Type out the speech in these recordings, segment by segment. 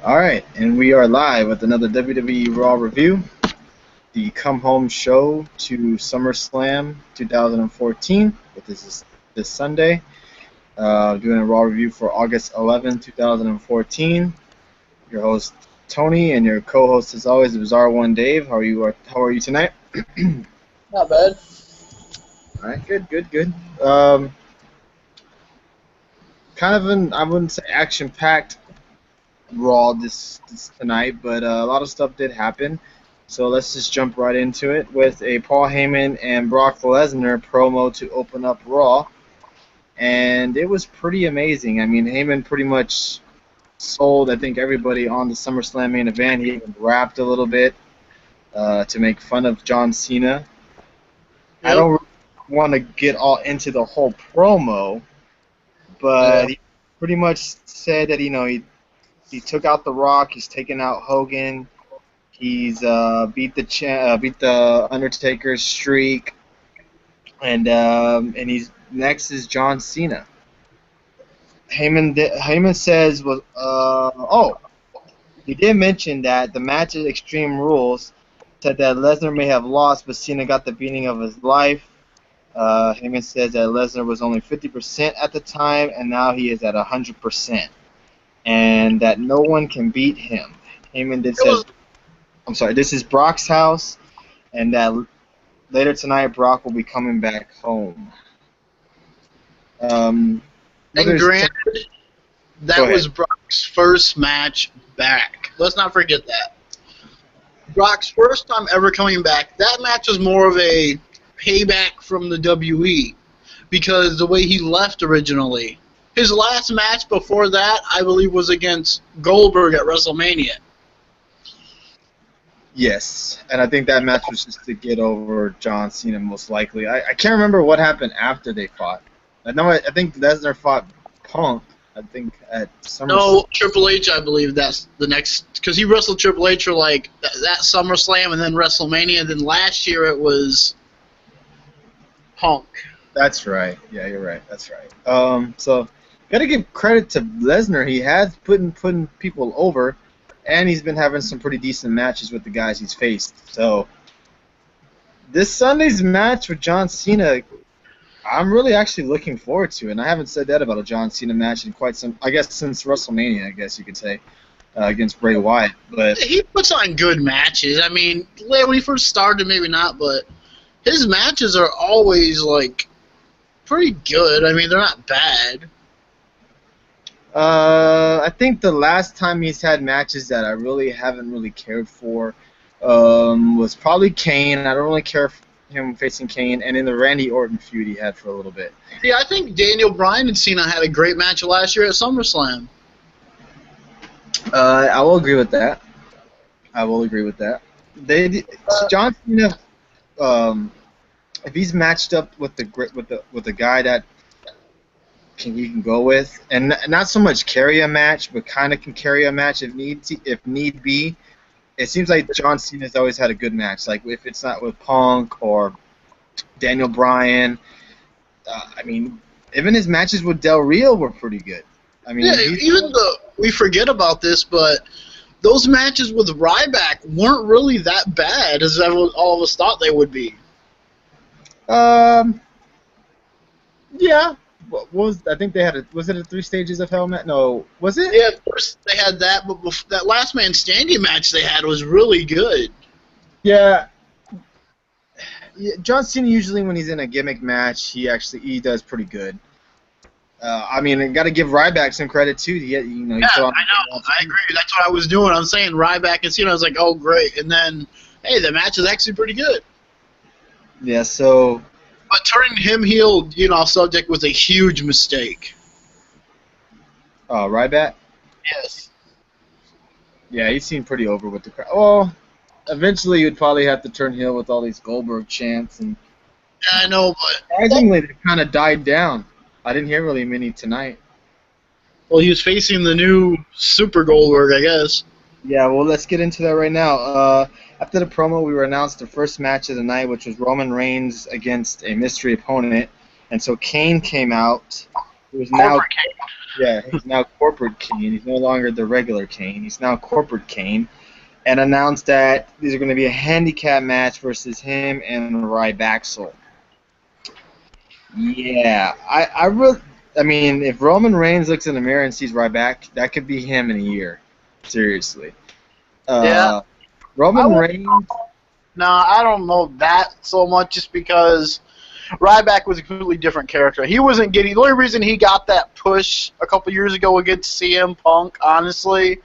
All right, and we are live with another WWE Raw review, the come home show to SummerSlam 2014. But this Sunday, doing a Raw review for August 11, 2014. Your host Tony and your co-host as always, the Bizarre One Dave. How are you tonight? Not bad. All right, good. Kind of I wouldn't say action-packed Raw this tonight, but a lot of stuff did happen. So let's just jump right into it with a Paul Heyman and Brock Lesnar promo to open up Raw. And it was pretty amazing. I mean, Heyman pretty much sold, I think, everybody on the SummerSlam main event. He even rapped a little bit to make fun of John Cena. Yep. I don't want to get all into the whole promo, but he pretty much said that, he took out The Rock. He's taken out Hogan. He's beat the Undertaker's streak, and he's next is John Cena. Heyman says he did mention that the match at Extreme Rules said that Lesnar may have lost, but Cena got the beating of his life. Heyman says that Lesnar was only 50% at the time, and now he is at 100%. And that no one can beat him. Heyman did say, I'm sorry, this is Brock's house, and that later tonight Brock will be coming back home. And granted, that was Brock's first match back. Let's not forget that. Brock's first time ever coming back. That match was more of a payback from the WWE because the way he left originally. His last match before that, I believe, was against Goldberg at WrestleMania. Yes, and I think that match was just to get over John Cena, most likely. I can't remember what happened after they fought. I think Lesnar fought Punk, I think, at SummerSlam. No, Triple H, I believe that's the next, because he wrestled Triple H for, like, that SummerSlam and then WrestleMania, and then last year it was Punk. That's right. Yeah, you're right. That's right. So, gotta give credit to Lesnar. He has putting people over, and he's been having some pretty decent matches with the guys he's faced. So, this Sunday's match with John Cena, I'm really actually looking forward to, and I haven't said that about a John Cena match in quite some, I guess, since WrestleMania, I guess you could say, against Bray Wyatt. But he puts on good matches. I mean, when he first started, maybe not, but his matches are always, like, pretty good. I mean, they're not bad. I think the last time he's had matches that I really haven't really cared for was probably Kane. I don't really care for him facing Kane, and in the Randy Orton feud he had for a little bit. Yeah, I think Daniel Bryan and Cena had a great match last year at SummerSlam. I will agree with that. John Cena, if he's matched up with the guy that he can go with, and not so much carry a match, but kind of can carry a match if need be. It seems like John Cena's always had a good match. Like if it's not with Punk or Daniel Bryan, I mean, even his matches with Del Rio were pretty good. I mean, yeah, even though we forget about this, but those matches with Ryback weren't really that bad as all of us thought they would be. Yeah. I think they had was it a 3 stages of Hell match? No, was it? Yeah, first they had that, but that last man standing match they had was really good. Yeah. John Cena usually when he's in a gimmick match, he does pretty good. I mean, I got to give Ryback some credit too. I know. I agree. That's what I was doing. I'm saying Ryback and Cena. I was like, oh great, and then hey, the match is actually pretty good. Yeah. So. But turning him heel, off subject was a huge mistake. Ryback? Yes. Yeah, he seemed pretty over with the crowd. Well, eventually you'd probably have to turn heel with all these Goldberg chants. And yeah, I know, but surprisingly, they kind of died down. I didn't hear really many tonight. Well, he was facing the new Super Goldberg, I guess. Yeah, well, let's get into that right now. After the promo, we were announced the first match of the night, which was Roman Reigns against a mystery opponent. And so Kane came out. Who is now Yeah, he's now corporate Kane. He's no longer the regular Kane. He's now corporate Kane. And announced that these are going to be a handicap match versus him and Ryback. Yeah, I mean, if Roman Reigns looks in the mirror and sees Ryback, that could be him in a year. Seriously. Yeah, Uh, I Roman would. Reigns. No, I don't know that so much, just because Ryback was a completely different character. He wasn't getting. The only reason he got that push a couple years ago against CM Punk, honestly,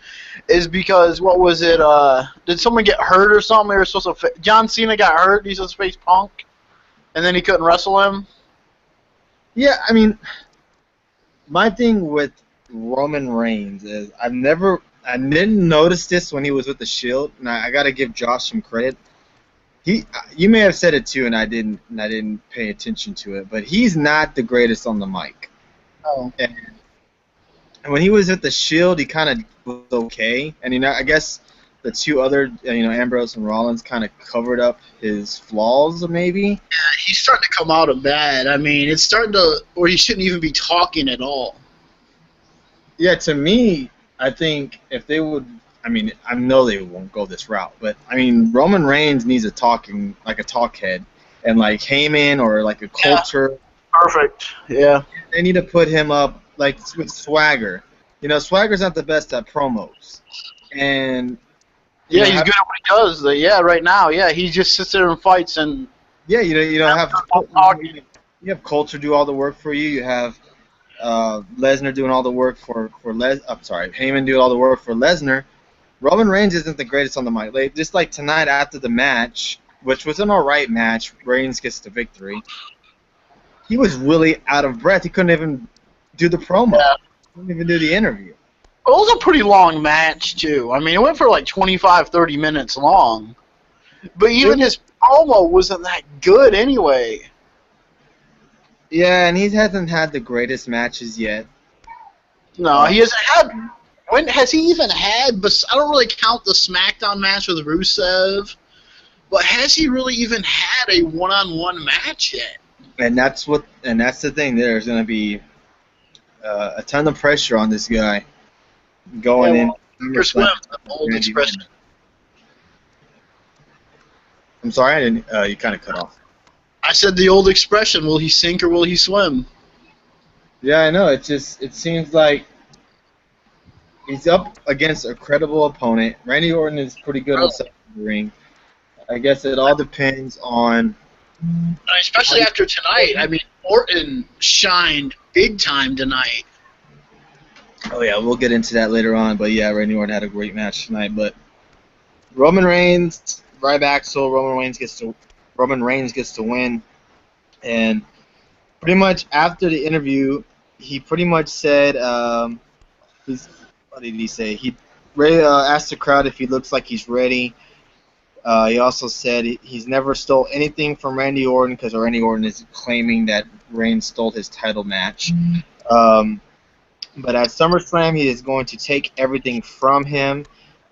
is because what was it? Did someone get hurt or something? They were supposed to. John Cena got hurt. He's supposed to face Punk, and then he couldn't wrestle him. Yeah, I mean, my thing with Roman Reigns is I didn't notice this when he was with the Shield, and I got to give Josh some credit. You may have said it too, and I didn't pay attention to it, but he's not the greatest on the mic. Oh. And when he was at the Shield, he kind of was okay, and I guess the two other, Ambrose and Rollins kind of covered up his flaws, maybe. He's starting to come out of bad. I mean, it's starting to where he shouldn't even be talking at all. Yeah, to me, I think if they would, I mean, I know they won't go this route, but I mean, Roman Reigns needs a talk head, and like Heyman or like a culture. Perfect. Yeah. They need to put him up like with Swagger. Swagger's not the best at promos, and yeah, he's good at what he does. Right now, he just sits there and fights and. Yeah, you have culture do all the work for you. You have Lesnar doing all the work for Heyman doing all the work for Lesnar. Roman Reigns isn't the greatest on the mic. Like, just like tonight after the match, which was an alright match, Reigns gets the victory. He was really out of breath. He couldn't even do the promo. Yeah. He couldn't even do the interview. It was a pretty long match, too. I mean, it went for like 25, 30 minutes long. But even his promo wasn't that good anyway. Yeah, and he hasn't had the greatest matches yet. No, he hasn't had. When has he even had? But I don't really count the SmackDown match with Rusev. But has he really even had a one-on-one match yet? And that's the thing. There's going to be a ton of pressure on this guy going in. Old expression. I'm sorry, I didn't. You kind of cut off. I said the old expression: "Will he sink or will he swim?" Yeah, I know. It seems like he's up against a credible opponent. Randy Orton is pretty good on the ring. I guess it all depends on. Especially after tonight. I mean, Orton shined big time tonight. Oh yeah, we'll get into that later on. But yeah, Randy Orton had a great match tonight. But Roman Reigns, Ryback, Roman Reigns gets to win, and pretty much after the interview, he pretty much said, what did he say? He asked the crowd if he looks like he's ready. He also said he's never stole anything from Randy Orton because Randy Orton is claiming that Reigns stole his title match. But at SummerSlam, he is going to take everything from him.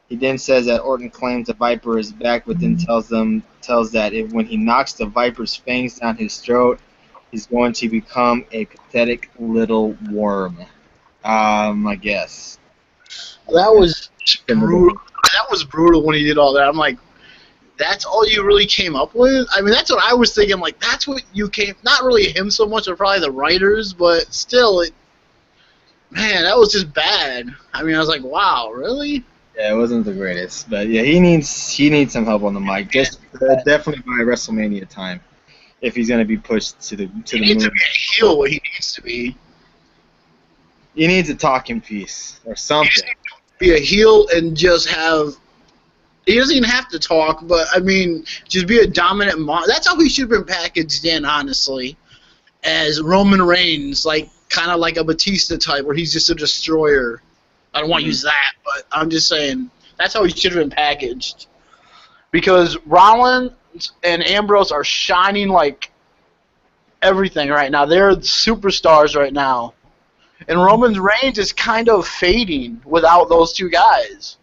He then says that Orton claims the Viper is back, but then tells that when he knocks the Viper's fangs down his throat, he's going to become a pathetic little worm. I guess. That was brutal. That was brutal when he did all that. I'm like, that's all you really came up with? I mean, that's what I was thinking. Like, that's what you came. Not really him so much, or probably the writers, but still, man, that was just bad. I mean, I was like, wow, really? Yeah, it wasn't the greatest, but yeah, he needs some help on the mic. Just definitely by WrestleMania time, if he's gonna be pushed to the moon. He needs to be a heel. What he needs to be. He needs a talking piece or something. He needs to be a heel and just have. He doesn't even have to talk, but I mean, just be a dominant. That's how he should have been packaged in, honestly, as Roman Reigns, like kind of like a Batista type, where he's just a destroyer. I don't want to use that, but I'm just saying that's how he should have been packaged. Because Rollins and Ambrose are shining like everything right now. They're superstars right now. And Roman Reigns is kind of fading without those two guys.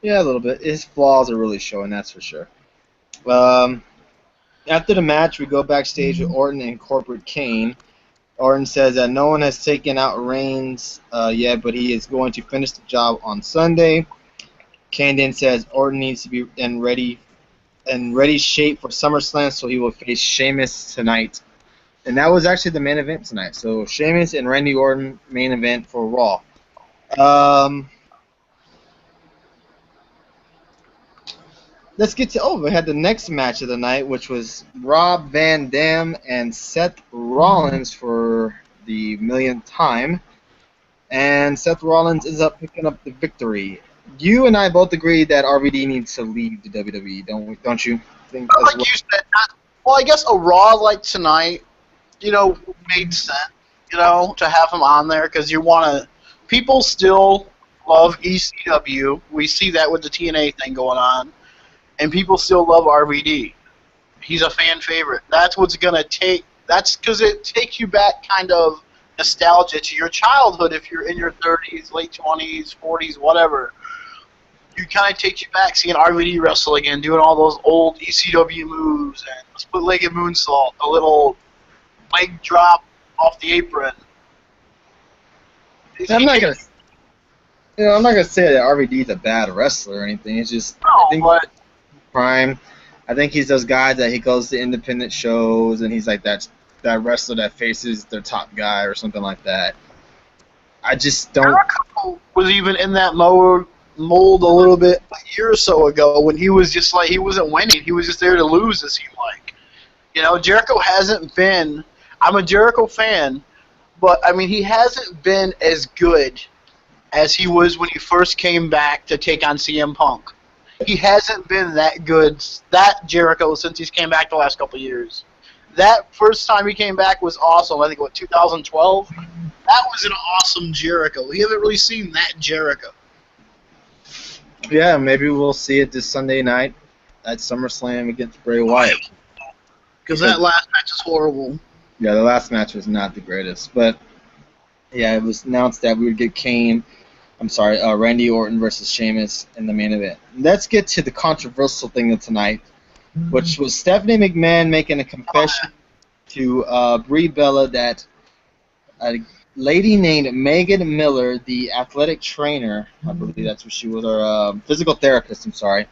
Yeah, a little bit. His flaws are really showing, that's for sure. After the match, we go backstage with Orton and Corporate Kane. Orton says that no one has taken out Reigns yet, but he is going to finish the job on Sunday. Candian says Orton needs to be in ready shape for SummerSlam, so he will face Sheamus tonight. And that was actually the main event tonight. So Sheamus and Randy Orton main event for Raw. Let's get to we had the next match of the night, which was Rob Van Dam and Seth Rollins for the millionth time. And Seth Rollins ends up picking up the victory. You and I both agree that RVD needs to leave the WWE, don't you think as Like well? you said, well, I guess a Raw like tonight, made sense, to have him on there because you want to. People still love ECW. We see that with the TNA thing going on, and people still love RVD. He's a fan favorite. That's what's gonna take. That's because it takes you back, kind of nostalgia to your childhood. If you're in your 30s, late 20s, 40s, whatever, you kind of takes you back seeing RVD wrestle again, doing all those old ECW moves and split-legged moonsault, a little leg drop off the apron. I'm not gonna, I'm not gonna say that RVD is a bad wrestler or anything. It's just I think but prime. I think he's those guys that he goes to independent shows and he's like that wrestler that faces their top guy or something like that. I just don't. Jericho was even in that mold a little bit a year or so ago when he was just like he wasn't winning. He was just there to lose, it seemed like. Jericho hasn't been. I'm a Jericho fan, but I mean he hasn't been as good as he was when he first came back to take on CM Punk. He hasn't been that good, that Jericho, since he's came back the last couple of years. That first time he came back was awesome. I think, 2012? That was an awesome Jericho. We haven't really seen that Jericho. Yeah, maybe we'll see it this Sunday night at SummerSlam against Bray Wyatt. Because that last match is horrible. Yeah, the last match was not the greatest. But, yeah, it was announced that we would get Randy Orton versus Sheamus in the main event. Let's get to the controversial thing of tonight, which was Stephanie McMahon making a confession to Brie Bella that a lady named Megan Miller, the athletic trainer, I believe that's what she was, or physical therapist, I'm sorry,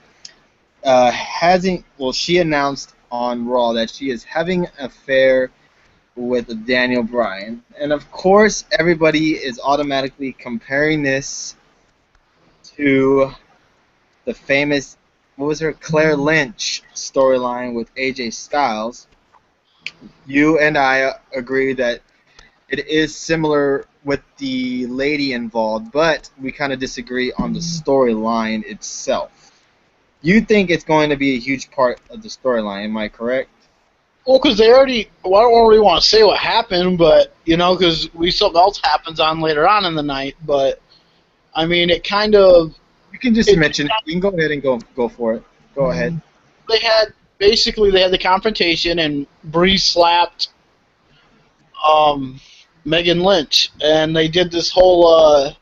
she announced on Raw that she is having an affair with Daniel Bryan. And of course, everybody is automatically comparing this to the famous, Claire Lynch storyline with AJ Styles. You and I agree that it is similar with the lady involved, but we kind of disagree on the storyline itself. You think it's going to be a huge part of the storyline, am I correct? Well, because they already. Well, I don't really want to say what happened, but because something else happens on later on in the night. But I mean, it kind of. You can just mention it. You can go ahead and go for it. Go ahead. They had the confrontation, and Bree slapped Megan Lynch, and they did this whole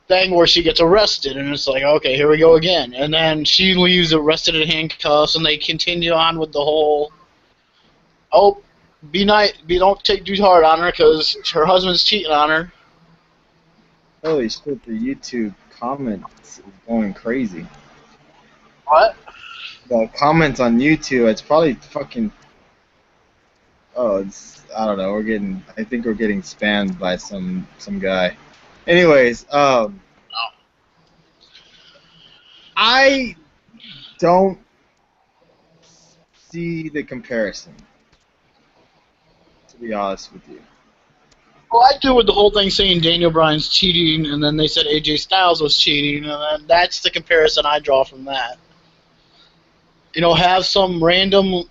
thing where she gets arrested, and it's like, okay, here we go again. And then she leaves arrested in handcuffs, and they continue on with the whole, don't take too hard on her because her husband's cheating on her. Holy shit, the YouTube comments is going crazy. What? The comments on YouTube, it's probably fucking... I don't know, I think we're getting spammed by some guy. Anyways, I don't see the comparison, to be honest with you. Well, I do with the whole thing saying Daniel Bryan's cheating, and then they said AJ Styles was cheating, and then that's the comparison I draw from that. Have some random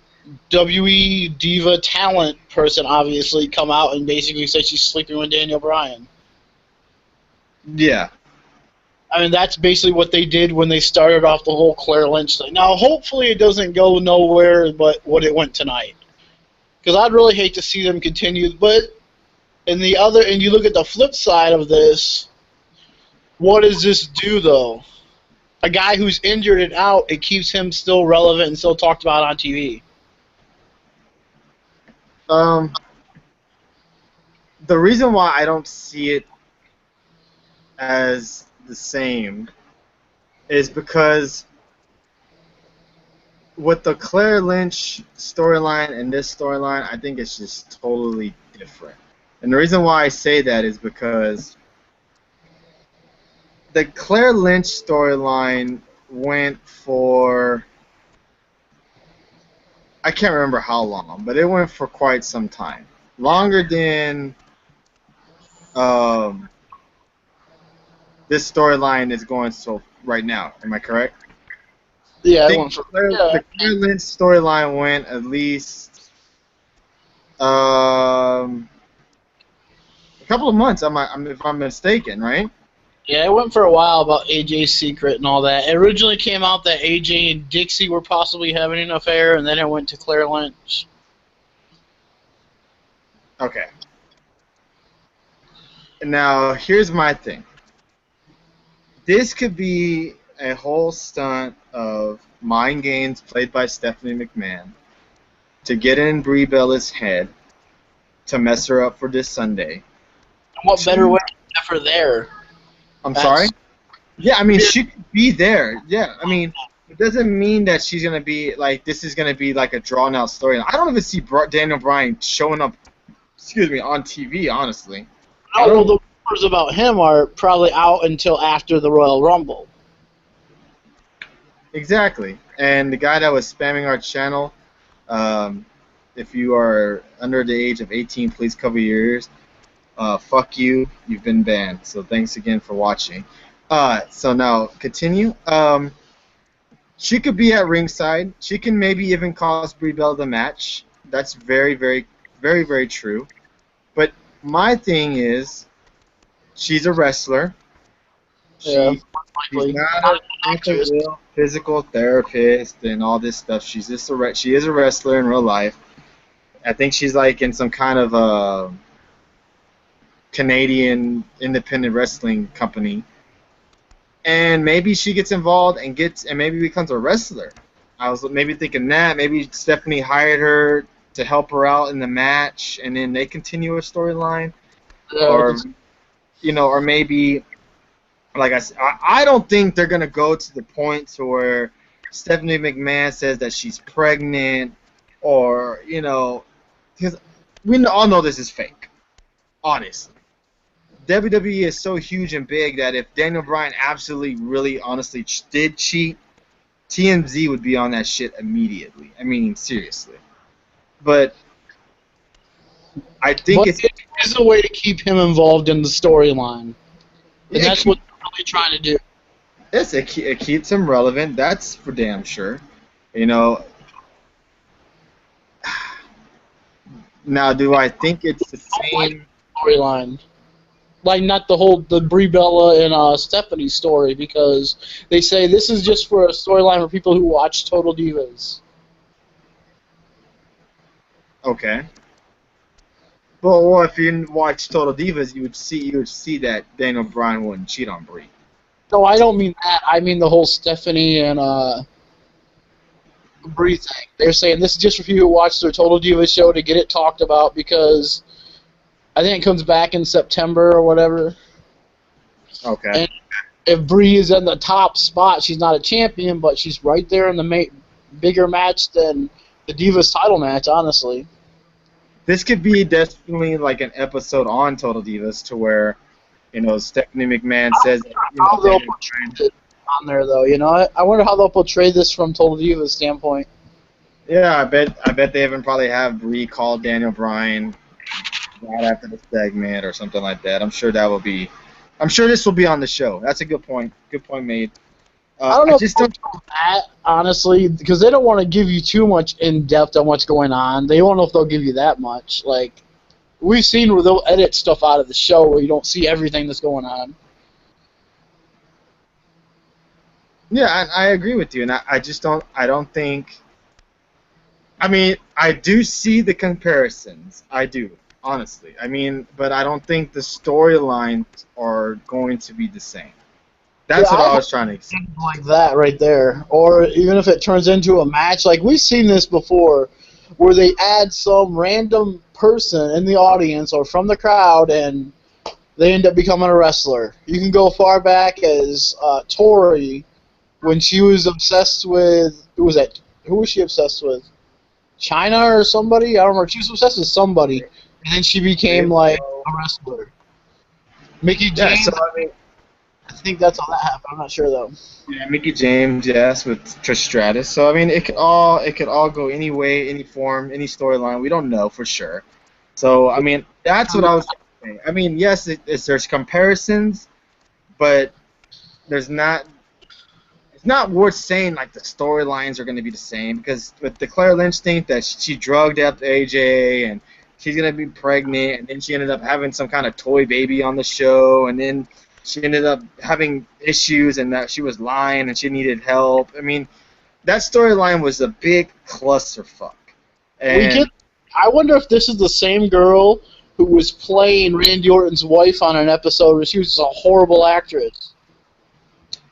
WWE diva talent person obviously come out and basically say she's sleeping with Daniel Bryan. Yeah. I mean, that's basically what they did when they started off the whole Claire Lynch thing. Now, hopefully it doesn't go nowhere but what it went tonight. Because I'd really hate to see them continue. But, and you look at the flip side of this, what does this do, though? A guy who's injured and out, it keeps him still relevant and still talked about on TV. Um, the reason why I don't see it as the same is because with the Claire Lynch storyline and this storyline, I think it's just totally different. And the reason why I say that is because the Claire Lynch storyline went for, I can't remember how long, but it went for quite some time. Longer than um, this storyline is going so right now. Am I correct? Yeah, I I think went for The Claire Lynch storyline went at least a couple of months. If I'm mistaken, right? yeah, it went for a while about AJ's secret and all that. It originally came out that AJ and Dixie were possibly having an affair, and then it went to Claire Lynch. Okay. Now here's my thing. This could be a whole stunt of mind games played by Stephanie McMahon to get in Brie Bella's head to mess her up for this Sunday. What better way to have her there? I'm sorry? Yeah, I mean, she could be there. Yeah, I mean, it doesn't mean that she's going to be, like, this is going to be, like, a drawn-out story. I don't even see Daniel Bryan showing up, on TV, honestly. Well, the rumors about him are probably out until after the Royal Rumble. Exactly. And the guy that was spamming our channel, if you are under the age of 18, please cover your ears. Fuck you. You've been banned. So thanks again for watching. So now, continue. She could be at ringside. She can maybe even cost Brie Bella the match. That's very, very, very, very true. But my thing is, she's a wrestler. She's not a real physical therapist and all this stuff. She's just she is a wrestler in real life. I think she's like in some kind of a Canadian independent wrestling company. And maybe she gets involved and maybe becomes a wrestler. I was maybe thinking that maybe Stephanie hired her to help her out in the match, and then they continue a storyline, or or maybe, like I said, I don't think they're gonna go to the point to where Stephanie McMahon says that she's pregnant, or because we all know this is fake, honestly. WWE is so huge and big that if Daniel Bryan absolutely, really, honestly did cheat, TMZ would be on that shit immediately. I mean, seriously. But I think it's a way to keep him involved in the storyline. And that's what they're really trying to do. Yes, it keeps him relevant. That's for damn sure. Now, do I think it's the same storyline? Like, not the Brie Bella and Stephanie story, because they say this is just for a storyline for people who watch Total Divas. Okay. Well, if you watch Total Divas, you would see that Daniel Bryan wouldn't cheat on Brie. No, I don't mean that. I mean the whole Stephanie and Brie thing. They're saying this is just for people who watch their Total Divas show to get it talked about, because I think it comes back in September or whatever. Okay. And if Brie is in the top spot, she's not a champion, but she's right there in the bigger match than the Divas title match, honestly. This could be definitely like an episode on Total Divas to where, Stephanie McMahon says that, how they'll portray it on there, though. I wonder how they'll portray this from Total Divas standpoint. Yeah, I bet they even probably have Brie call Daniel Bryan right after the segment or something like that. I'm sure this will be on the show. That's a good point. Good point made. I don't know if that, honestly, because they don't want to give you too much in-depth on what's going on. They don't know if they'll give you that much. Like, we've seen where they'll edit stuff out of the show where you don't see everything that's going on. Yeah, I agree with you, and I don't think. I mean, I do see the comparisons. I do, honestly. I mean, but I don't think the storylines are going to be the same. That's what I was trying to say. Like that right there. Or even if it turns into a match. Like, we've seen this before where they add some random person in the audience or from the crowd, and they end up becoming a wrestler. You can go far back as Tori, when she was obsessed with, who was that? Who was she obsessed with? China or somebody? I don't remember. She was obsessed with somebody, and then she became like a wrestler. Mickey Yeah, James. so I mean, I think that's how that happened. I'm not sure though. yeah, Mickey James, yes, with Trish Stratus. So I mean, it could all go any way, any form, any storyline. We don't know for sure. So I mean, that's what I was saying. I mean, yes, there's comparisons, but there's not. It's not worth saying like the storylines are going to be the same because with the Claire Lynch thing that she drugged up AJ and she's going to be pregnant and then she ended up having some kind of toy baby on the show and then she ended up having issues and that she was lying and she needed help. I mean, that storyline was a big clusterfuck. And I wonder if this is the same girl who was playing Randy Orton's wife on an episode where she was just a horrible actress.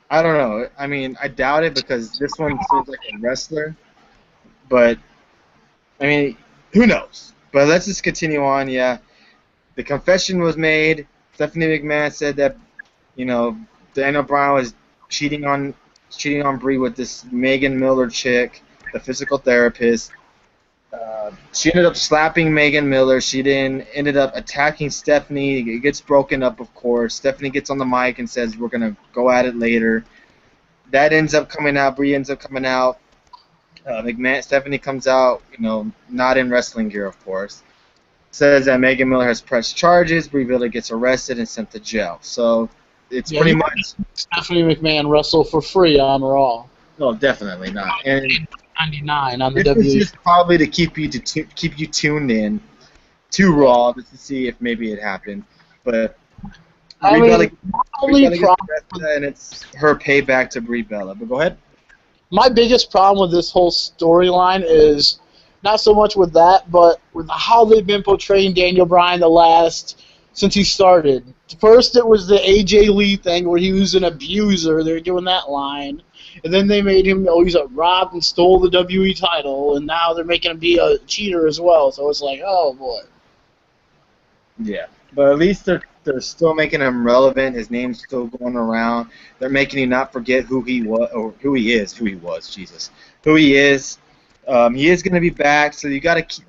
I don't know. I mean, I doubt it because this one seems like a wrestler. But, I mean, who knows? But let's just continue on. Yeah, the confession was made. Stephanie McMahon said that, Daniel Bryan was cheating on Brie with this Megan Miller chick, the physical therapist. She ended up slapping Megan Miller. She then ended up attacking Stephanie. It gets broken up, of course. Stephanie gets on the mic and says, "We're gonna go at it later." That ends up coming out. Brie ends up coming out. Stephanie comes out, not in wrestling gear, of course. Says that Megan Miller has pressed charges. Brie Bella gets arrested and sent to jail. So it's pretty much Stephanie McMahon wrestle for free on Raw. no, definitely not. And 99 on the this is WWE. just probably to keep you tuned in to Raw just to see if maybe it happened. But Brie Bella gets arrested, and it's her payback to Brie Bella. But go ahead. My biggest problem with this whole storyline is not so much with that, but with how they've been portraying Daniel Bryan since he started. First, it was the AJ Lee thing where he was an abuser. They were doing that line. And then they made him, he's a robbed and stole the WWE title, and now they're making him be a cheater as well. So it's like, oh boy. Yeah, but at least they're still making him relevant. His name's still going around. They're making you not forget who he was or who he is. Who he was, Jesus. Who he is. He is going to be back, so you got to keep.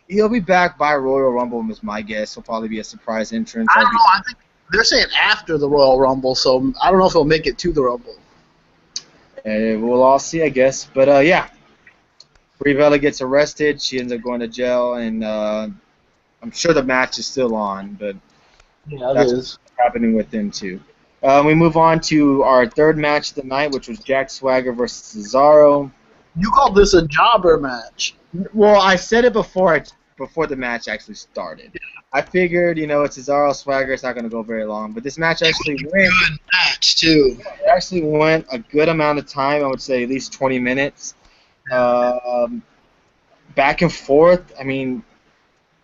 He'll be back by Royal Rumble, is my guess. He'll probably be a surprise entrance. I don't know. I think they're saying after the Royal Rumble, so I don't know if he'll make it to the Rumble. We'll all see, I guess. But, yeah. Brie Bella gets arrested. She ends up going to jail, and I'm sure the match is still on, but that's what's happening with them, too. We move on to our third match of the night, which was Jack Swagger versus Cesaro. You called this a jobber match. Well, I said it before the match actually started. I figured, it's Cesaro Swagger. It's not going to go very long. But this match actually went. Good match, too. It actually went a good amount of time. I would say at least 20 minutes. Back and forth. I mean,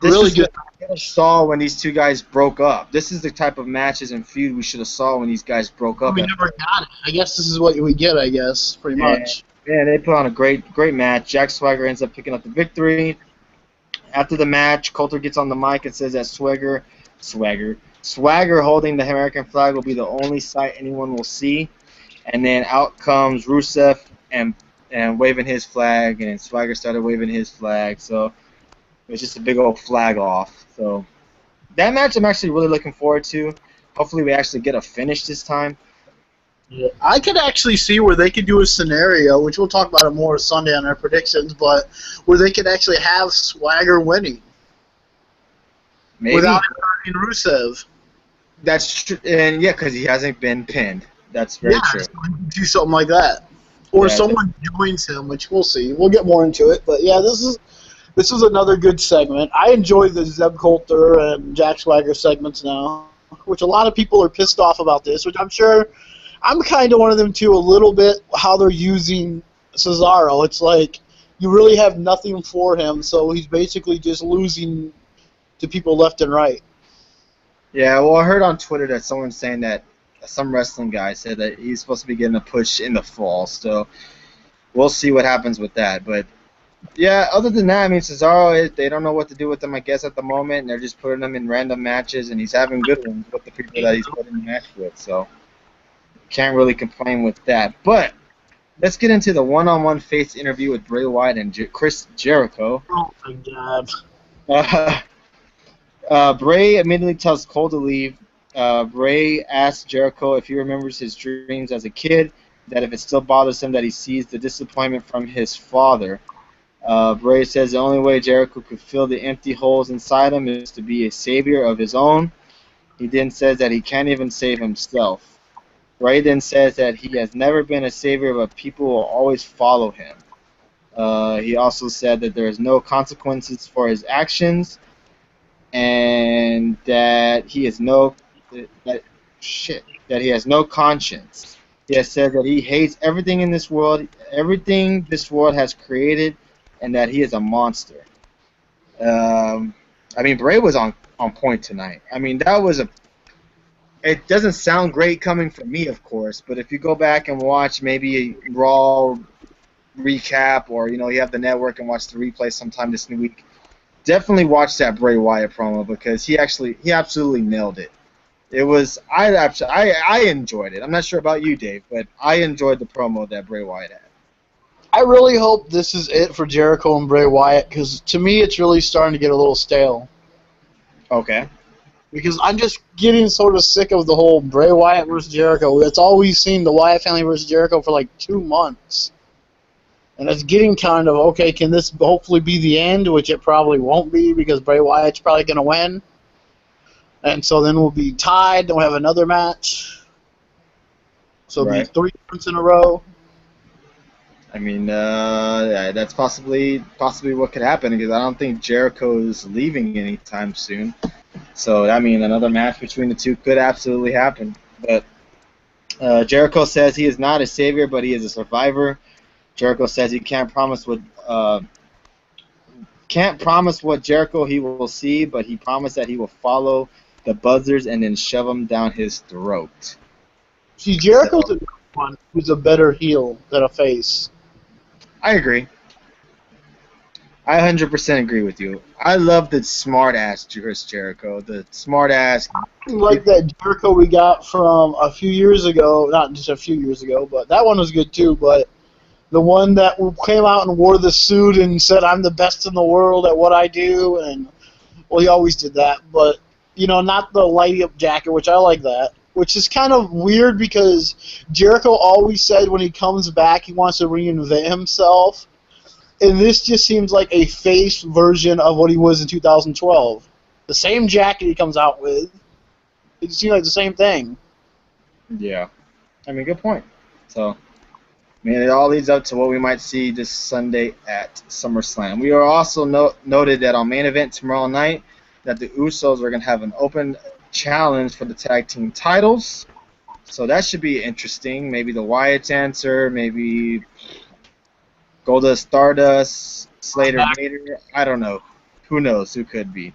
this really is good. what we saw when these two guys broke up. This is the type of matches and feud we should have saw when these guys broke up. We never got it. I guess this is what we get, pretty much. Yeah, they put on a great match. Jack Swagger ends up picking up the victory. After the match, Coulter gets on the mic and says that Swagger holding the American flag will be the only sight anyone will see. And then out comes Rusev and waving his flag, and Swagger started waving his flag. So it was just a big old flag off. So that match I'm actually really looking forward to. Hopefully we actually get a finish this time. Yeah. I could actually see where they could do a scenario, which we'll talk about it more Sunday on our predictions, but where they could actually have Swagger winning. Maybe. Without hurting Rusev. That's true, and yeah, because he hasn't been pinned. That's very true. So do something like that. Or someone joins him, which we'll see. We'll get more into it, but yeah, this is another good segment. I enjoy the Zeb Coulter and Jack Swagger segments now, which a lot of people are pissed off about this, which I'm sure I'm kind of one of them too, a little bit, how they're using Cesaro. It's like you really have nothing for him, so he's basically just losing to people left and right. Yeah, well, I heard on Twitter that someone's saying that some wrestling guy said that he's supposed to be getting a push in the fall, so we'll see what happens with that. But Yeah, other than that, I mean, Cesaro, they don't know what to do with him, I guess, at the moment, and they're just putting him in random matches, and he's having good ones with the people that he's put in the match with, so can't really complain with that. But let's get into the one-on-one face interview with Bray Wyatt and Chris Jericho. Oh my God. Uh, Bray immediately tells Cole to leave. Bray asks Jericho if he remembers his dreams as a kid, that if it still bothers him that he sees the disappointment from his father. Bray says the only way Jericho could fill the empty holes inside him is to be a savior of his own. He then says that he can't even save himself. Bray then says that he has never been a savior, but people will always follow him. He also said that there is no consequences for his actions, and that he is no that that he has no conscience. He has said that he hates everything in this world, everything this world has created, and that he is a monster. I mean, Bray was on point tonight. I mean, that was a. It doesn't sound great coming from me, of course, but if you go back and watch maybe a Raw recap, or you have the network and watch the replay sometime this new week, definitely watch that Bray Wyatt promo because he absolutely nailed it. It was I enjoyed it. I'm not sure about you, Dave, but I enjoyed the promo that Bray Wyatt had. I really hope this is it for Jericho and Bray Wyatt, because to me it's really starting to get a little stale. Okay. Because I'm just getting sort of sick of the whole Bray Wyatt versus Jericho. That's all we've seen, the Wyatt family versus Jericho, for like 2 months. And it's getting kind of, okay, can this hopefully be the end, which it probably won't be, because Bray Wyatt's probably going to win. And so then we'll be tied, then we'll have another match. So it'll be 3 months in a row. I mean, that's possibly what could happen, because I don't think Jericho is leaving anytime soon. So, I mean, another match between the two could absolutely happen. But Jericho says he is not a savior, but he is a survivor. Jericho says he can't promise what Jericho he will see, but he promised that he will follow the buzzers and then shove them down his throat. See, Jericho's a one who's a better heel than a face. I agree. I 100% agree with you. I love the smart-ass Chris Jericho. The smart-ass... Like that Jericho we got from a few years ago. Not just a few years ago, but that one was good too. But the one that came out and wore the suit and said, I'm the best in the world at what I do. And, well, he always did that. But, not the light-up jacket, which I like that. Which is kind of weird because Jericho always said when he comes back he wants to reinvent himself. And this just seems like a face version of what he was in 2012. The same jacket he comes out with. It seems like the same thing. Yeah. I mean, good point. So, I mean, it all leads up to what we might see this Sunday at SummerSlam. We are also noted that on Main Event tomorrow night that the Usos are going to have an open challenge for the tag team titles. So that should be interesting. Maybe the Wyatt's answer, maybe Goldust Stardust, Slater Vader. I don't know. Who knows? Who could be?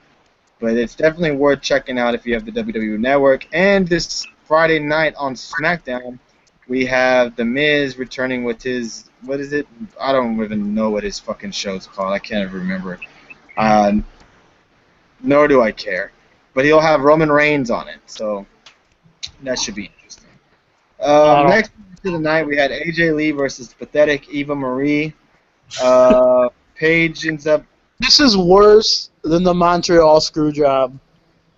But it's definitely worth checking out if you have the WWE Network. And this Friday night on SmackDown, we have The Miz returning with his, what is it? I don't even know what his fucking show's called. I can't even remember. Nor do I care. But he'll have Roman Reigns on it, so that should be interesting. Next to the night, we had AJ Lee versus pathetic Eva Marie. Paige ends up... This is worse than the Montreal Screwjob.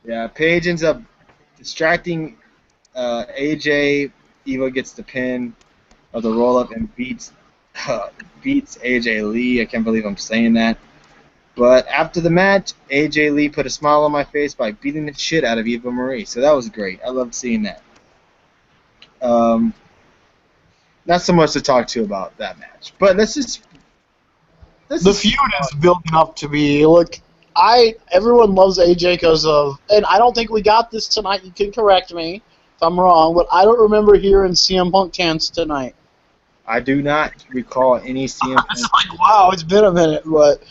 Yeah, Paige ends up distracting AJ. Eva gets the pin of the roll-up and beats AJ Lee. I can't believe I'm saying that. But after the match, AJ Lee put a smile on my face by beating the shit out of Eva Marie. So that was great. I loved seeing that. Not so much to talk to about that match. But the feud is building up to be, look, everyone loves AJ because of, and I don't think we got this tonight. You can correct me if I'm wrong, but I don't remember hearing CM Punk chants tonight. I do not recall any CM Punk. It's like, wow, it's been a minute, but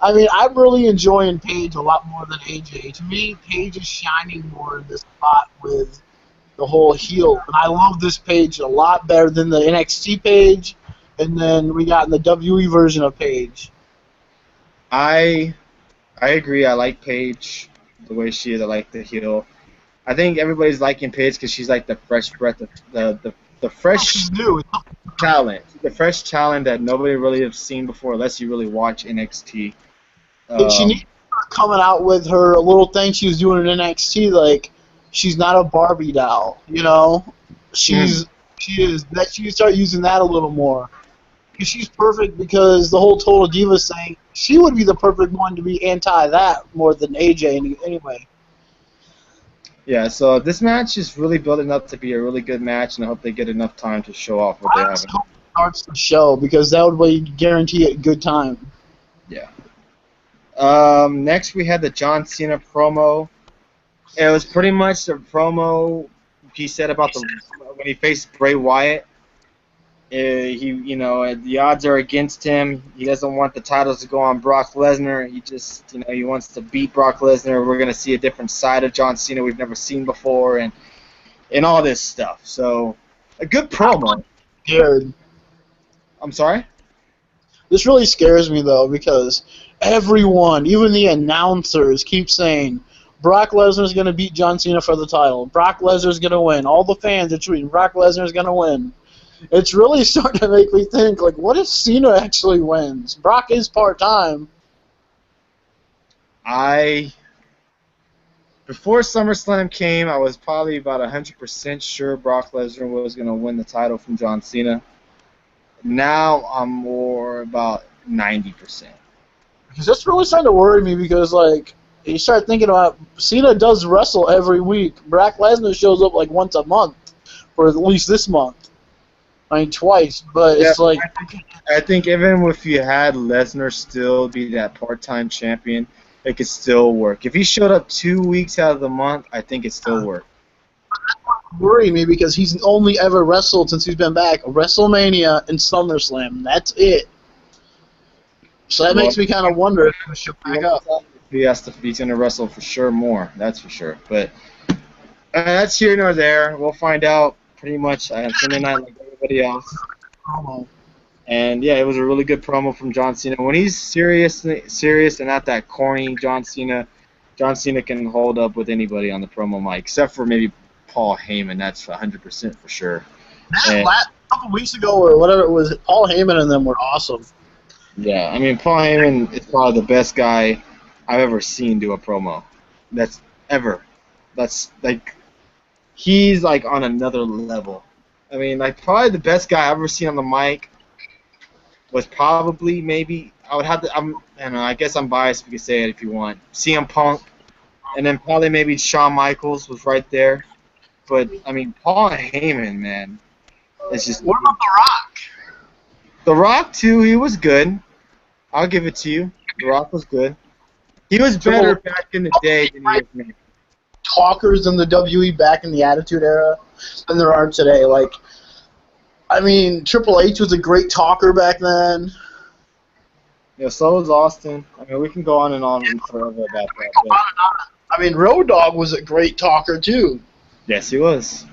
I mean, I'm really enjoying Paige a lot more than AJ. To me, Paige is shining more in this spot with the whole heel, and I love this Paige a lot better than the NXT Paige, and then we got in the WWE version of Paige. I I agree. I like Paige the way she is. I like the heel. I think everybody's liking Paige because she's like the fresh breath of the fresh She's new. talent, the fresh talent that nobody really have seen before, unless you really watch NXT. She needs Um, to start coming out with her little thing she was doing in NXT. Like, she's not a Barbie doll, you know. mm, She is that she needs to start using that a little more. Because she's perfect. Because the whole Total Divas thing, she would be the perfect one to be anti that more than AJ anyway. yeah, so this match is really building up to be a really good match, and I hope they get enough time to show off what they have. Honestly, hope it starts the show because that would be guarantee a good time. Yeah. Next we had the John Cena promo. It was pretty much the promo he said about when he faced Bray Wyatt. The odds are against him. He doesn't want the titles to go on Brock Lesnar. He wants to beat Brock Lesnar. We're gonna see a different side of John Cena we've never seen before, and all this stuff. So, a good promo. Scared. I'm sorry. This really scares me though because everyone, even the announcers, keep saying Brock Lesnar's going to beat John Cena for the title. Brock Lesnar's going to win. All the fans are tweeting Brock Lesnar's going to win. It's really starting to make me think, like, what if Cena actually wins? Brock is part-time. Before SummerSlam came, I was probably about 100% sure Brock Lesnar was going to win the title from John Cena. Now I'm more about 90%. Because that's really starting to worry me because, like, you start thinking about Cena does wrestle every week. Brock Lesnar shows up like once a month, or at least this month. I mean, twice, but Yeah, it's like I think even if you had Lesnar still be that part-time champion, it could still work. If he showed up 2 weeks out of the month, I think it still worked. worry me because he's only ever wrestled since he's been back WrestleMania and SummerSlam. That's it. So that makes me kind of wonder if he should back up. He's going to wrestle for sure more. That's for sure. But that's here nor there. We'll find out pretty much on Sunday night like everybody else. And yeah, it was a really good promo from John Cena. When he's serious and not that corny, John Cena can hold up with anybody on the promo mic, except for maybe Paul Heyman. That's 100% for sure. Last couple weeks ago or whatever it was, Paul Heyman and them were awesome. Yeah, I mean, Paul Heyman is probably the best guy I've ever seen do a promo. That's like, he's like on another level. I mean, like probably the best guy I've ever seen on the mic was probably maybe I would have to. I don't know. I guess I'm biased. If you can say it if you want. CM Punk, and then probably maybe Shawn Michaels was right there. But I mean, Paul Heyman, man, it's just. What about The Rock? The Rock too. He was good. I'll give it to you. The Rock was good. He was better back in the day than he is now. Talkers in the WWE back in the Attitude Era than there are today. Like, I mean, Triple H was a great talker back then. Yeah, so was Austin. I mean, we can go on and on forever about that. But I mean, Road Dogg was a great talker too. yes, he was.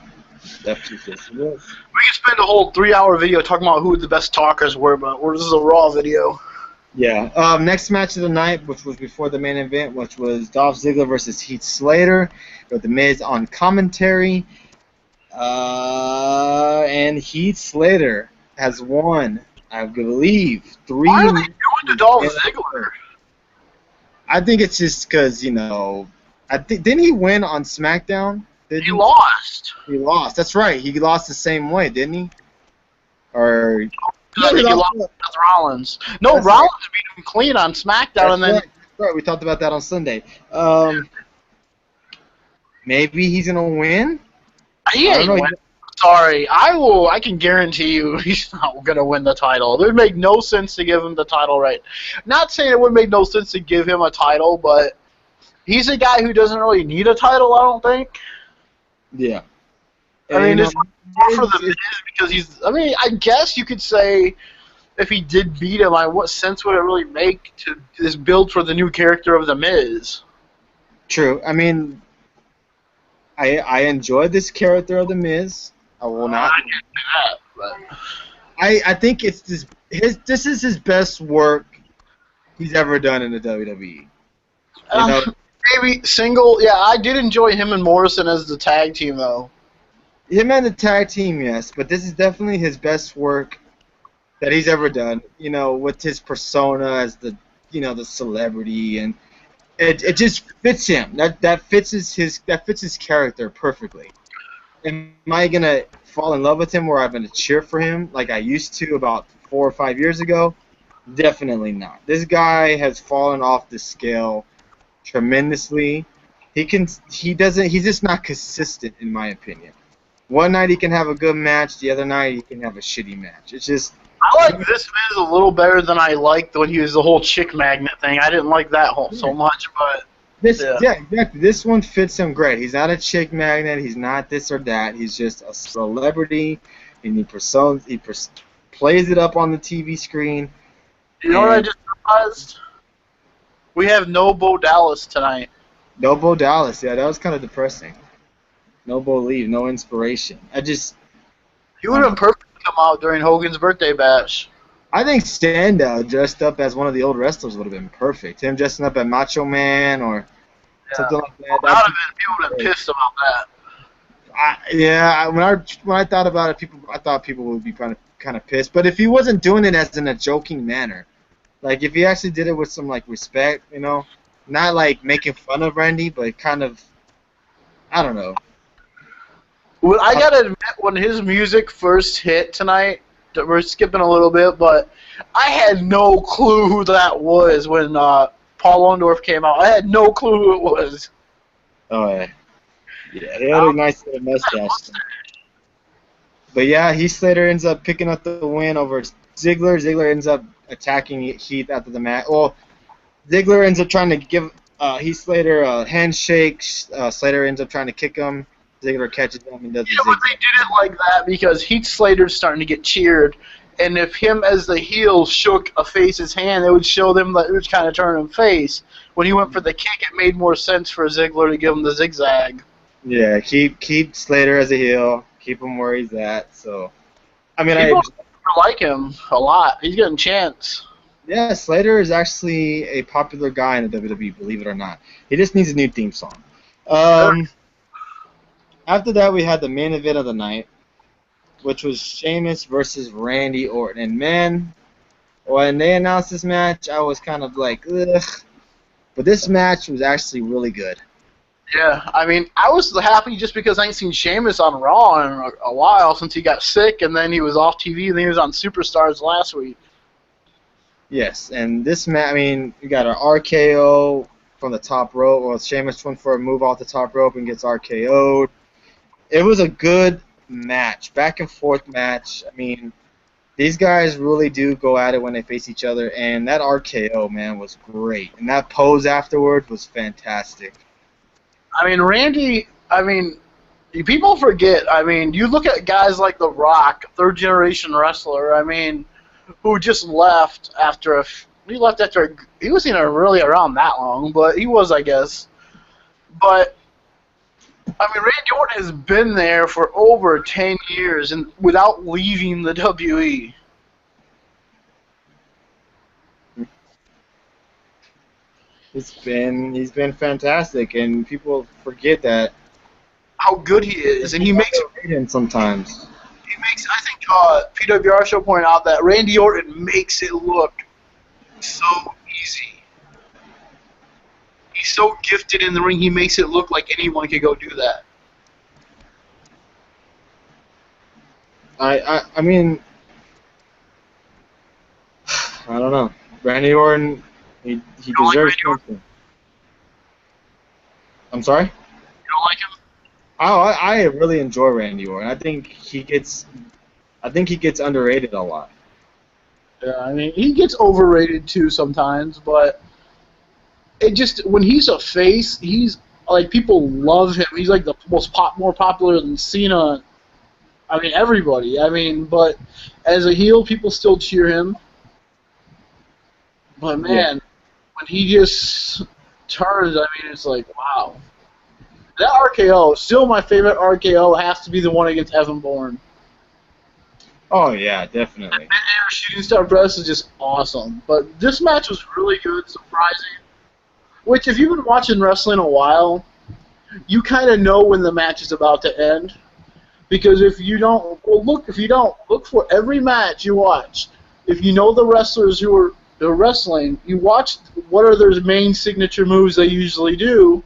Definitely, yes, he was. We could spend a whole 3-hour video talking about who the best talkers were, but this is a Raw video. Yeah. Next match of the night, which was before the main event, which was Dolph Ziggler versus Heath Slater, with The Miz on commentary. And Heath Slater has won, I believe, 3. Why are they doing to Dolph Ziggler? I think it's just because, didn't he win on SmackDown? He lost. He lost. That's right. He lost the same way, didn't he? Or I think he lost to Seth Rollins. No, Rollins beat him clean on SmackDown, and then right. We talked about that on Sunday. Maybe he's gonna win. He ain't winning. Sorry, I can guarantee you he's not gonna win the title. It would make no sense to give him the title right. Not saying it would make no sense to give him a title, but he's a guy who doesn't really need a title. I don't think. Yeah. I mean, it's more for the Miz because he's. I mean, I guess you could say if he did beat him, what sense would it really make to this build for the new character of the Miz? True. I mean, I enjoy this character of the Miz. I will not. I can't do that, but I think it's this is his best work he's ever done in the WWE. You Um, know, maybe single. Yeah, I did enjoy him and Morrison as the tag team, though. him and the tag team, yes, but this is definitely his best work that he's ever done. You know, with his persona as the celebrity, and it just fits him. That fits his character perfectly. Am I gonna fall in love with him, where I'm gonna cheer for him like I used to about 4 or 5 years ago? Definitely not. This guy has fallen off the scale tremendously. He's just not consistent, in my opinion. One night he can have a good match, the other night he can have a shitty match. It's just I like this Miz a little better than I liked when he was the whole chick magnet thing. I didn't like that whole so much, but yeah, exactly. This one fits him great. He's not a chick magnet. He's not this or that. He's just a celebrity, and plays it up on the TV screen. You know what I just realized? We have no Bo Dallas tonight. No Bo Dallas. Yeah, that was kind of depressing. No Bo leave. No inspiration. He would have been perfect to come out during Hogan's birthday bash. I think Sandow dressed up as one of the old wrestlers would have been perfect. Him dressing up as Macho Man or something like that. People would have been pissed about that. When I thought about it, I thought people would be kind of pissed. But if he wasn't doing it as in a joking manner, like if he actually did it with some like respect, not like making fun of Randy, but kind of, I don't know. Well, I gotta admit, when his music first hit tonight, we're skipping a little bit, but I had no clue who that was when Paul Orndorff came out. I had no clue who it was. Oh, yeah. Yeah, he had a nice little mustache. But yeah, Heath Slater ends up picking up the win over Ziggler. Ziggler ends up attacking Heath after the match. Well, Ziggler ends up trying to give Heath Slater a handshake. Slater ends up trying to kick him. Ziggler catches him and does the but they did it like that because Heath Slater's starting to get cheered, and if him as the heel shook a face's hand, it would show them that it was kind of turning him face. When he went for the kick, it made more sense for Ziggler to give him the zigzag. Yeah, keep Slater as a heel. Keep him where he's at. So, I mean, people like him a lot. He's getting a chance. Yeah, Slater is actually a popular guy in the WWE, believe it or not. He just needs a new theme song. After that, we had the main event of the night, which was Sheamus versus Randy Orton. And man, when they announced this match, I was kind of like, ugh. But this match was actually really good. Yeah, I mean, I was happy just because I ain't seen Sheamus on Raw in a while since he got sick, and then he was off TV, and then he was on Superstars last week. Yes, and this match, I mean, you got an RKO from the top rope. Well, Sheamus went for a move off the top rope and gets RKO'd. It was a good match, back and forth match. I mean, these guys really do go at it when they face each other, and that RKO, man, was great. And that pose afterward was fantastic. I mean, Randy, people forget, you look at guys like The Rock, third-generation wrestler, who just left after he wasn't even really around that long, but he was, I guess. But, Randy Orton has been there for over 10 years and without leaving the WWE. He's been fantastic, and people forget that how good he is, and he makes it sometimes. I think PWR show pointed out that Randy Orton makes it look so easy. He's so gifted in the ring, he makes it look like anyone could go do that. I mean, I don't know. Randy Orton, he deserves something. I'm sorry? You don't like him? Oh, I really enjoy Randy Orton. I think he gets underrated a lot. Yeah, he gets overrated too sometimes, but it just when he's a face, he's like people love him. He's like the more popular than Cena. Everybody. But as a heel, people still cheer him. But man, when he just turns, it's like wow. That RKO, still my favorite RKO, has to be the one against Evan Bourne. Oh yeah, definitely. Air shooting star press is just awesome. But this match was really good, surprising. Which, if you've been watching wrestling a while, you kind of know when the match is about to end. Because if you don't, look for every match you watch. If you know the wrestlers who are wrestling, you watch what are their main signature moves they usually do.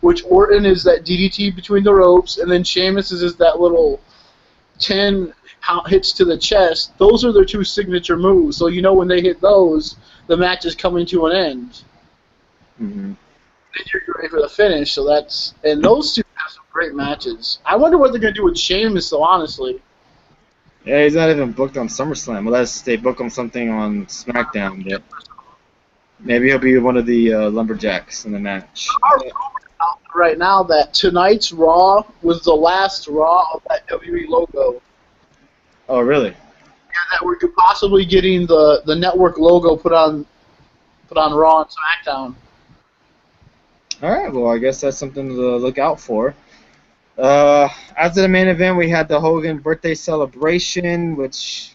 Which Orton is that DDT between the ropes, and then Sheamus is that little 10 hits to the chest. Those are their two signature moves. So you know when they hit those, the match is coming to an end. Mm-hmm. Then you're ready for the finish. So and those two have some great matches. I wonder what they're gonna do with Sheamus, though. Honestly, Yeah, he's not even booked on SummerSlam unless they book him something on SmackDown. But maybe he'll be one of the lumberjacks in the match. right now that tonight's Raw was the last Raw of that WWE logo. Oh, really? Yeah, that we're possibly getting the network logo put on Raw and SmackDown. All right. Well, I guess that's something to look out for. After the main event, we had the Hogan birthday celebration, which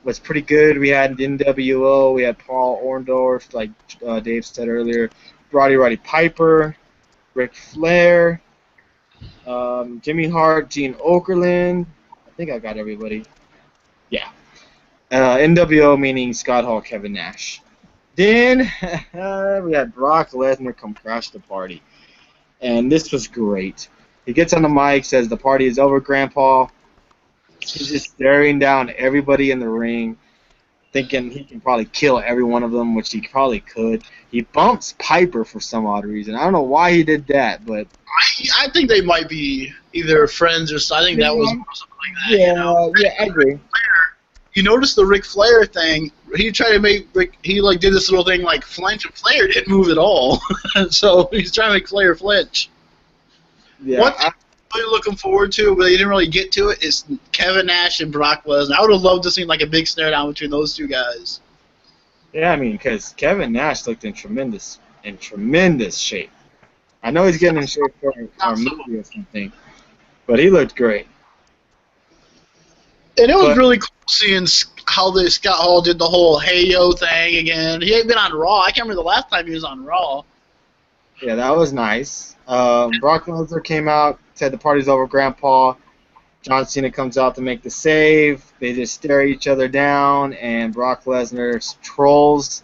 was pretty good. We had NWO, we had Paul Orndorff, like Dave said earlier, Roddy Piper, Ric Flair, Jimmy Hart, Gene Okerlund. I think I got everybody. Yeah. NWO meaning Scott Hall, Kevin Nash. Then we had Brock Lesnar come crash the party. And this was great. He gets on the mic, says the party is over, Grandpa. He's just staring down everybody in the ring, thinking he can probably kill every one of them, which he probably could. He bumps Piper for some odd reason. I don't know why he did that, but I think they might be either friends or something. I think that was something like that. Yeah, you know? yeah, I agree. You notice the Ric Flair thing. He tried to make he did this little thing like flinch, and Flair didn't move at all. So he's trying to make Flair flinch. Yeah, One thing I'm really looking forward to, but they didn't really get to it, is Kevin Nash and Brock Lesnar. I would have loved to see like a big stare down between those two guys. yeah. I mean, because Kevin Nash looked in tremendous shape. I know he's getting in shape for our movie or something, but he looked great. And it was really cool seeing how Scott Hall did the whole "Hey Yo" thing again. He ain't been on Raw. I can't remember the last time he was on Raw. Yeah, that was nice. Brock Lesnar came out, said the party's over, Grandpa. John Cena comes out to make the save. They just stare each other down, and Brock Lesnar trolls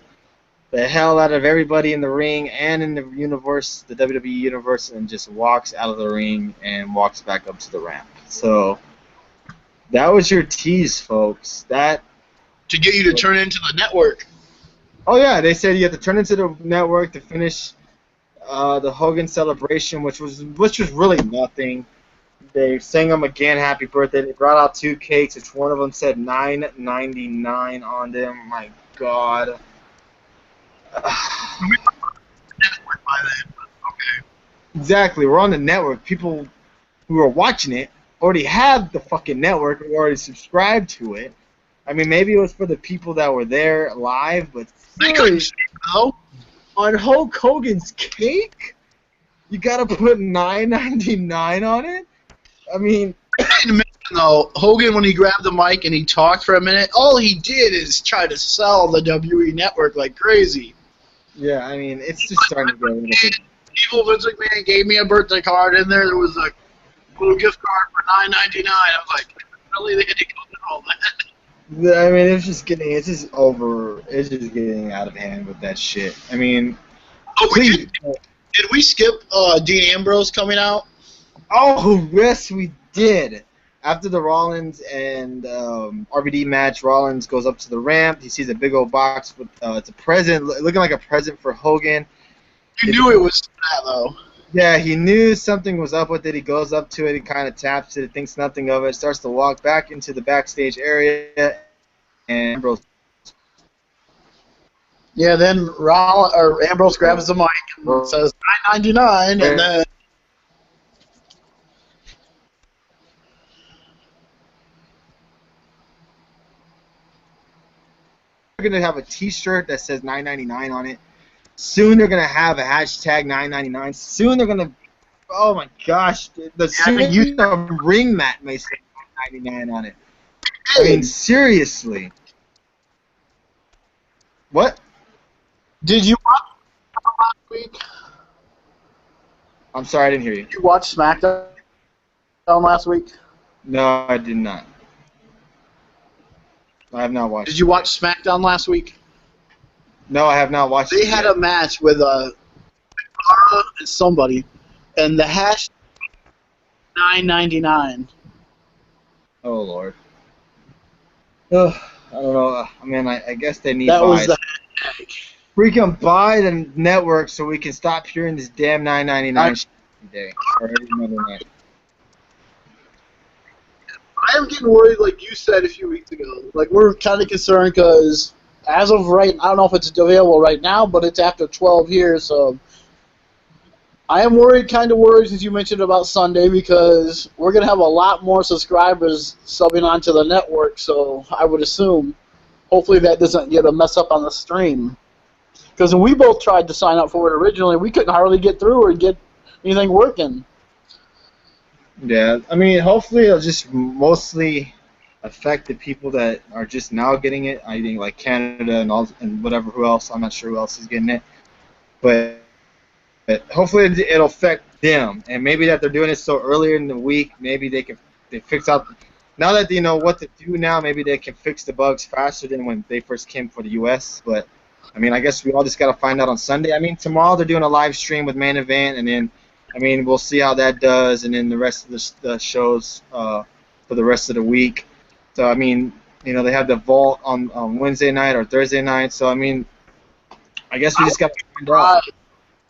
the hell out of everybody in the ring and in the universe, the WWE universe, and just walks out of the ring and walks back up to the ramp. So that was your tease, folks. That to get you to turn into the network. Oh yeah, they said you have to turn into the network to finish the Hogan celebration, which was really nothing. They sang him again happy birthday. They brought out 2 cakes, which one of them said $9.99 on them. My God. Exactly, we're on the network. People who are watching it already have the fucking network. We already subscribed to it. I mean, maybe it was for the people that were there live, but really, on Hulk Hogan's cake, you gotta put $9.99 on it. I mean, though, Hogan, when he grabbed the mic and he talked for a minute, all he did is try to sell the WWE Network like crazy. Yeah, I mean, it's just starting to get a little bit. Evil Vince McMahon gave me a birthday card. In there was a little gift card for $9.99. I was like, really? They had to go through all that? I mean, it's just getting out of hand with that shit. I mean, please. Did we skip Dean Ambrose coming out? Oh, yes, we did. After the Rollins and RVD match, Rollins goes up to the ramp. He sees a big old box with it's a present, looking like a present for Hogan. You knew it was that, though. Yeah, he knew something was up with it. He goes up to it, he kind of taps it, thinks nothing of it, starts to walk back into the backstage area, and Ambrose. Yeah, then Ambrose grabs the mic and says $9.99, and then. They're going to have a T-shirt that says $9.99 on it. Soon they're going to have a hashtag $9.99. Soon they're going to, oh my gosh, the ring mat may say $9.99 on it. I mean, seriously. What? Did you watch last week? I'm sorry, I didn't hear you. Did you watch SmackDown last week? No, I did not. I have not watched. Did you watch SmackDown last week? No, I have not watched. They had a match with Cara and somebody, and the hash $9.99. Oh Lord. Ugh, I don't know. I mean, I guess they need. That was the hashtag. Freaking buy the network so we can stop hearing this damn $9.99 shit every day or every Monday night. I am getting worried, like you said a few weeks ago. Like, we're kind of concerned because as of right, I don't know if it's available right now, but it's after 12 years, so I am worried, kind of worried, since you mentioned about Sunday, because we're going to have a lot more subscribers subbing onto the network, so I would assume, hopefully that doesn't get a mess up on the stream. Because when we both tried to sign up for it originally, we couldn't hardly get through or get anything working. Yeah, I mean, hopefully it'll just mostly affect the people that are just now getting it. I think like Canada and whatever who else. I'm not sure who else is getting it, but hopefully it'll affect them. And maybe that they're doing it so earlier in the week, maybe they fix out. Now that they know what to do now, maybe they can fix the bugs faster than when they first came for the U.S. But I mean, I guess we all just got to find out on Sunday. I mean, tomorrow they're doing a live stream with Main Event, and then, I mean, we'll see how that does, and then the rest of the shows for the rest of the week. So, I mean, you know, they have the Vault on Wednesday night or Thursday night. So, I mean, I guess we just got to find out.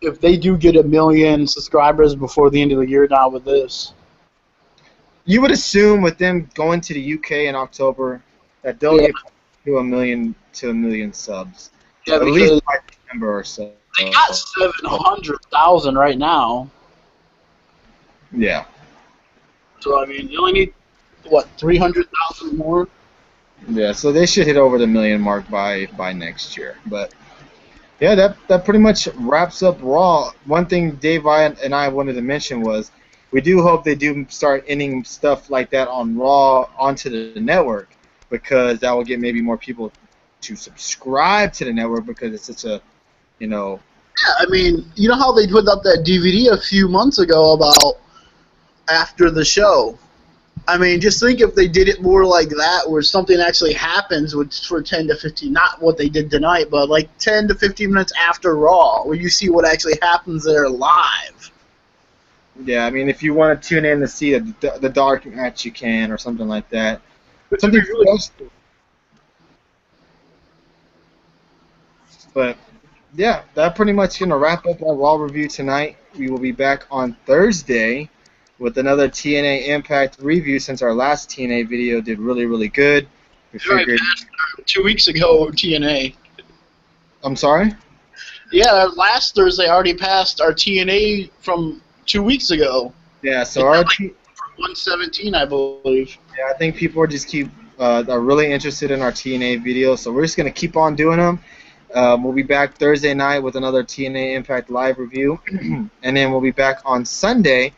If they do get 1 million subscribers before the end of the year now with this. You would assume with them going to the UK in October that they'll get to a million subs. Yeah, at least by December or so. They got 700,000 right now. Yeah. So, I mean, you only need, what, 300,000 more? Yeah, so they should hit over the 1 million mark by next year. But, yeah, that pretty much wraps up Raw. One thing Dave and I wanted to mention was we do hope they do start ending stuff like that on Raw onto the network, because that will get maybe more people to subscribe to the network, because it's such a, you know. Yeah, I mean, you know how they put up that DVD a few months ago about after the show? I mean, just think if they did it more like that, where something actually happens for 10 to 15, not what they did tonight, but like 10 to 15 minutes after Raw, where you see what actually happens there live. Yeah, I mean, if you want to tune in to see the dark match, you can, or something like that. Something really close. But, yeah, that pretty much going to wrap up our Raw review tonight. We will be back on Thursday with another TNA Impact review, since our last TNA video did really, really good. We figured 2 weeks ago, TNA. I'm sorry? Yeah, last Thursday already passed our TNA from 2 weeks ago. Yeah, so our 117, I believe. Yeah, I think people are really interested in our TNA videos, so we're just going to keep on doing them. We'll be back Thursday night with another TNA Impact live review, and then we'll be back on Sunday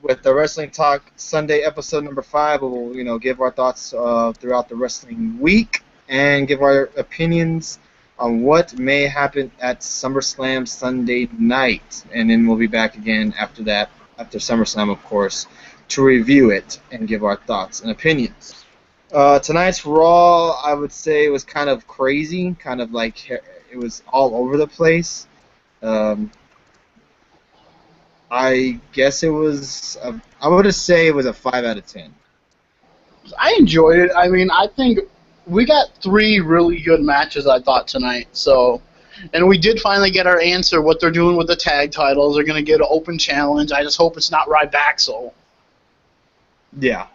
with the Wrestling Talk Sunday episode number 5. We'll, you know, give our thoughts throughout the wrestling week and give our opinions on what may happen at SummerSlam Sunday night, and then we'll be back again after that, after SummerSlam, of course, to review it and give our thoughts and opinions. Tonight's Raw, I would say, was kind of crazy, kind of like it was all over the place. I guess it was, I would say it was a 5 out of 10. I enjoyed it. I mean, I think we got 3 really good matches, I thought, tonight. So, and we did finally get our answer, what they're doing with the tag titles. They're going to get an open challenge. I just hope it's not Ryback. Yeah.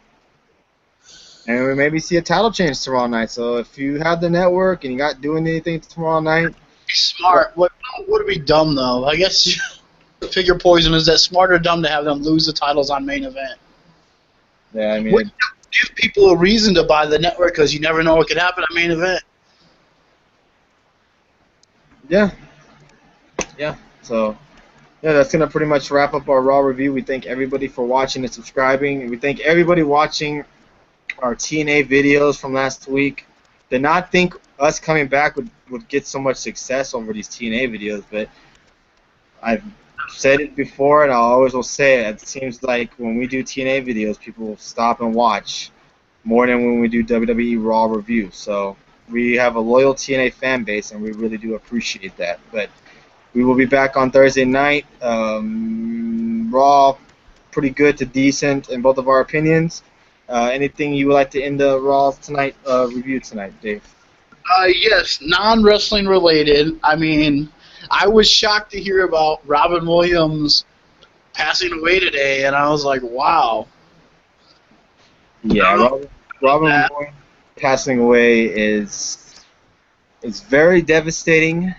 And we maybe see a title change tomorrow night. So if you have the network and you're not doing anything tomorrow night, be smart. What would be dumb, though? I guess figure poison is that smart or dumb to have them lose the titles on Main Event. Yeah, I mean, give people a reason to buy the network, because you never know what could happen at Main Event. Yeah. Yeah. So, yeah, that's going to pretty much wrap up our Raw review. We thank everybody for watching and subscribing. And we thank everybody watching our TNA videos from last week. Did not think us coming back would get so much success over these TNA videos, but I've said it before and I always will say it. It seems like when we do TNA videos, people will stop and watch more than when we do WWE Raw reviews. So we have a loyal TNA fan base, and we really do appreciate that. But we will be back on Thursday night. Raw, pretty good to decent in both of our opinions. Anything you would like to end the Raw tonight review tonight, Dave? Yes, non-wrestling related. I mean, I was shocked to hear about Robin Williams passing away today, and I was like, wow. Yeah, Robin Williams passing away is very devastating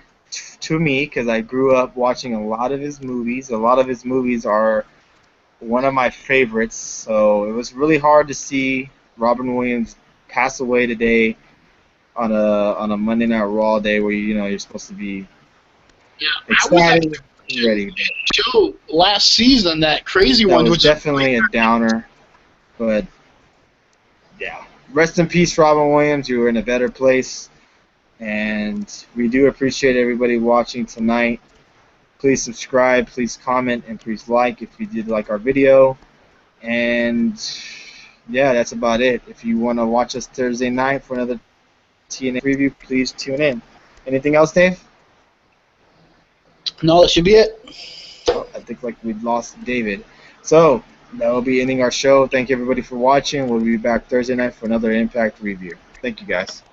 to me because I grew up watching a lot of his movies. A lot of his movies are one of my favorites, so it was really hard to see Robin Williams pass away today on a Monday Night Raw day where you're supposed to be excited and ready. Show last season, that crazy That one was definitely a downer, but yeah. Rest in peace, Robin Williams. You were in a better place, and we do appreciate everybody watching tonight. Please subscribe, please comment, and please like if you did like our video. And yeah, that's about it. If you want to watch us Thursday night for another TNA preview, please tune in. Anything else, Dave? No, that should be it. Oh, I think like we lost David. So that will be ending our show. Thank you everybody for watching. We'll be back Thursday night for another Impact review. Thank you guys.